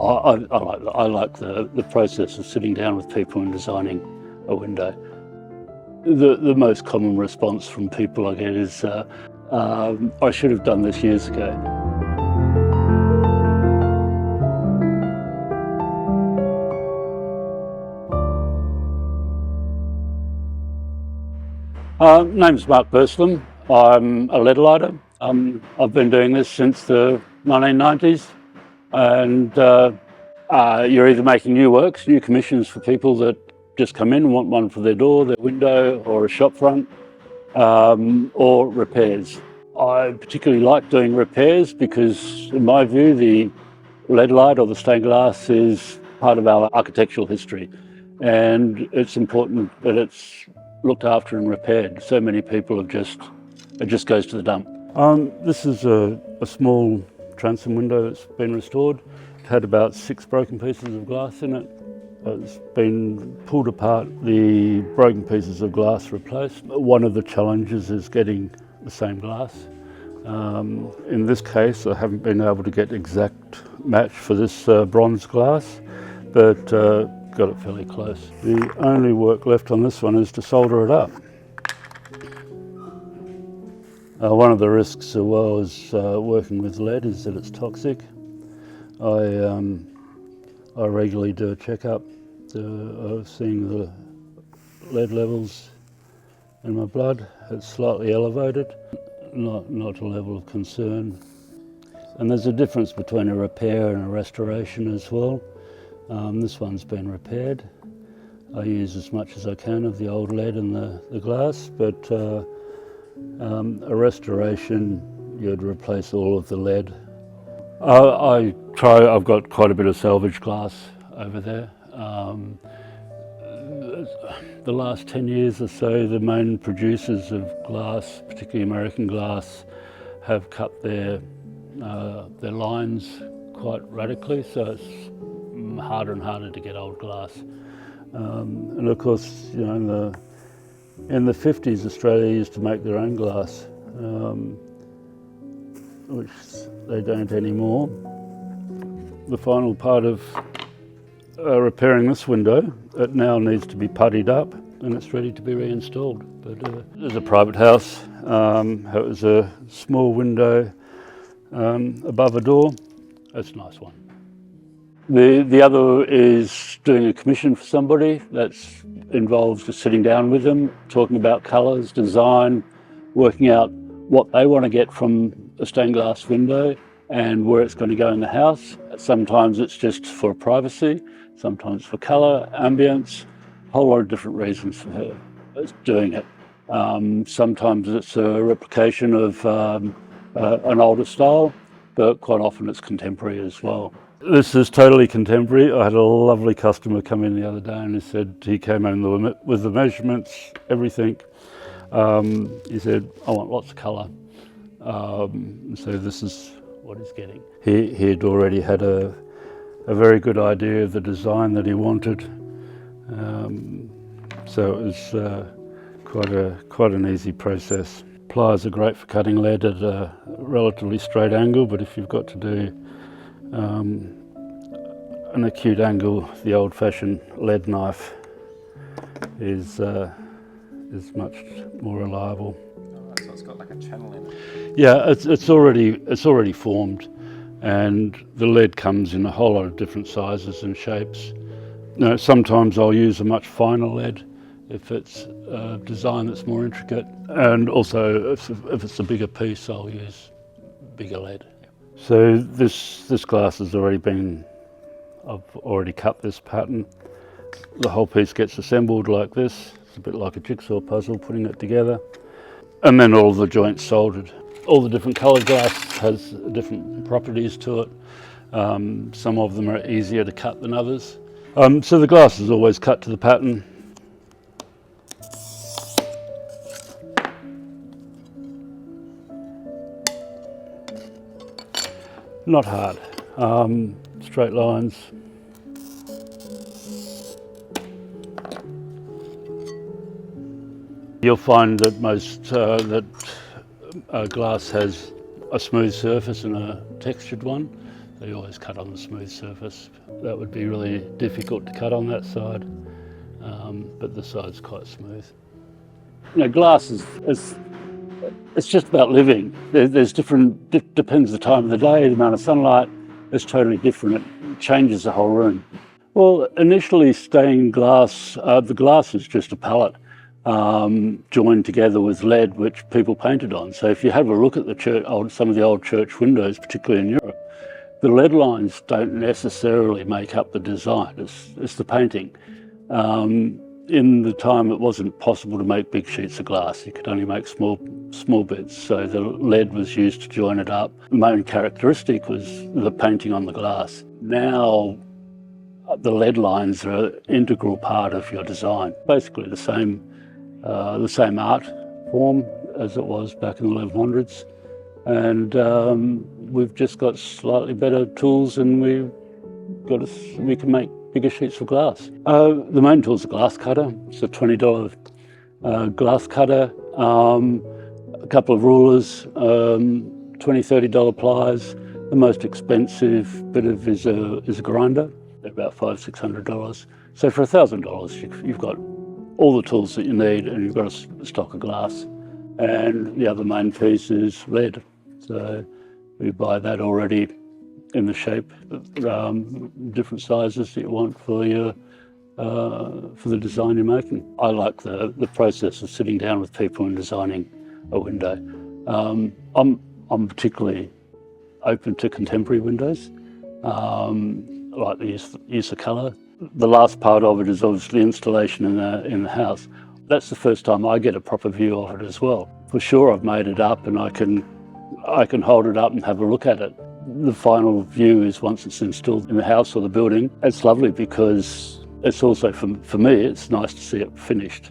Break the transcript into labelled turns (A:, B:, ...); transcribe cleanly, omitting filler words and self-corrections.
A: I like the process of sitting down with people and designing a window. The most common response from people I get is, I should have done this years ago. Name's Mark Burslem. I'm a leadlighter. I've been doing this since the 1990s, and you're either making new works, new commissions for people that just come in and want one for their door, their window, or a shop front, or repairs. I particularly like doing repairs because, in my view, the lead light or the stained glass is part of our architectural history, and it's important that it's looked after and repaired. So many people it just goes to the dump. This is a small transom window that's been restored. It had about 6 broken pieces of glass in it. It's been pulled apart, the broken pieces of glass replaced. One of the challenges is getting the same glass. In this case, I haven't been able to get exact match for this bronze glass, but got it fairly close. The only work left on this one is to solder it up. One of the risks as well as working with lead is that it's toxic. I regularly do a checkup of seeing the lead levels in my blood. It's slightly elevated, not a level of concern. And there's a difference between a repair and a restoration as well. This one's been repaired. I use as much as I can of the old lead in the glass, but a restoration, you'd replace all of the lead. I've got quite a bit of salvage glass over there. The last 10 years or so, the main producers of glass, particularly American glass, have cut their lines quite radically, so it's harder and harder to get old glass. And of course, you know, in the 50s, Australia used to make their own glass, which they don't anymore. The final part of repairing this window, it now needs to be puttied up and it's ready to be reinstalled. But it's a private house. It was a small window above a door. That's a nice one. The other is doing a commission for somebody. That involves just sitting down with them, talking about colours, design, working out what they want to get from a stained glass window and where it's going to go in the house. Sometimes it's just for privacy, sometimes for colour, ambience, a whole lot of different reasons for doing it. Sometimes it's a replication of an older style, but quite often it's contemporary as well. This is totally contemporary. I had a lovely customer come in the other day and he said he came in with the measurements, everything. He said, I want lots of colour. So this is what he's getting. He'd already had a very good idea of the design that he wanted. So it was quite an easy process. Pliers are great for cutting lead at a relatively straight angle, but if you've got to do an acute angle, the old-fashioned lead knife is much more reliable.
B: So it's got like a channel in it.
A: Yeah, it's already formed, and the lead comes in a whole lot of different sizes and shapes. Now, sometimes I'll use a much finer lead if it's a design that's more intricate, and also if it's a bigger piece, I'll use bigger lead. So this glass has already been, I've already cut this pattern. The whole piece gets assembled like this. It's a bit like a jigsaw puzzle, putting it together. And then all the joints soldered. All the different coloured glass has different properties to it. Some of them are easier to cut than others. So the glass is always cut to the pattern. Not hard, straight lines. You'll find that most glass has a smooth surface and a textured one. They always cut on the smooth surface. That would be really difficult to cut on that side, but the side's quite smooth. You know, glass it's just about living. There's different, depends the time of the day, the amount of sunlight. It's totally different. It changes the whole room. Well, initially stained glass, the glass is just a palette joined together with lead, which people painted on. So if you have a look at the church, some of the old church windows, particularly in Europe, the lead lines don't necessarily make up the design. It's the painting. In the time, it wasn't possible to make big sheets of glass. You could only make small bits. So the lead was used to join it up. The main characteristic was the painting on the glass. Now, the lead lines are an integral part of your design. Basically the same art form as it was back in the 1100s. And we've just got slightly better tools, and we can make bigger sheets of glass. The main tool is a glass cutter. It's a $20 glass cutter, a couple of rulers, $20, $30 pliers. The most expensive bit is a grinder. They're about $500, $600. So for $1,000, you've got all the tools that you need, and you've got a stock of glass. And the other main piece is lead. So we buy that already in the shape, different sizes that you want for the design you're making. I like the process of sitting down with people and designing a window. I'm particularly open to contemporary windows. I like the use of colour. The last part of it is obviously installation in the house. That's the first time I get a proper view of it as well. For sure, I've made it up, and I can hold it up and have a look at it. The final view is once it's installed in the house or the building. It's lovely because it's also, for me, it's nice to see it finished.